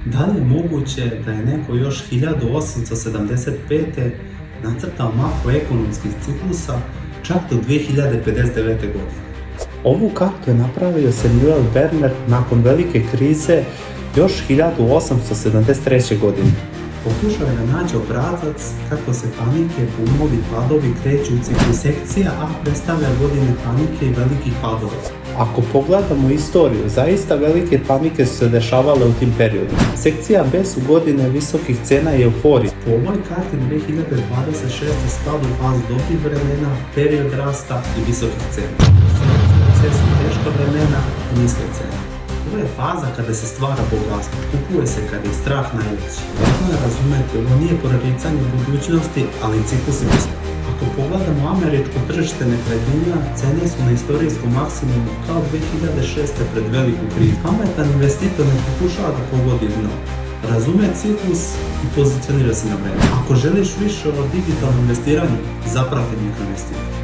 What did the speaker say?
Da li je moguće da je neko još 1875. nacrtao mapu ekonomskih ciklusa čak do 2059. godine? Ovu kartu je napravio Samuel Werner nakon velike krize još 1873. godine. Pokušao je da nađe obrazac kako se panike, bumovi, padovi kreću u ciklu sekcija, a predstavlja godine panike i velikih padova. Ako pogledamo istoriju, zaista velike panike su se dešavale u tim periodima. Sekcija B su godine visokih cena i euforije. Po ovoj karti 2026. spada u fazu dobrih vremena, period rasta i visokih cena. Sekcija C su teška vremena i niske cene. Ovo je faza kada se stvara bogatstvo, kupuje se kada je strah najveći. Važno je razumeti, ovo nije proricanje budućnosti, ali ciklus je postoji. Ako pogledamo američko tržište nekretnina, cene su na istorijskom maksimumu kao 2006. pred veliku krizu. Pametan investitor ne pokušava da pogodi dno. Razume ciklus i pozicionira se na vreme. Ako želiš više o digitalnom investiranju, zaprati Micro Investitor.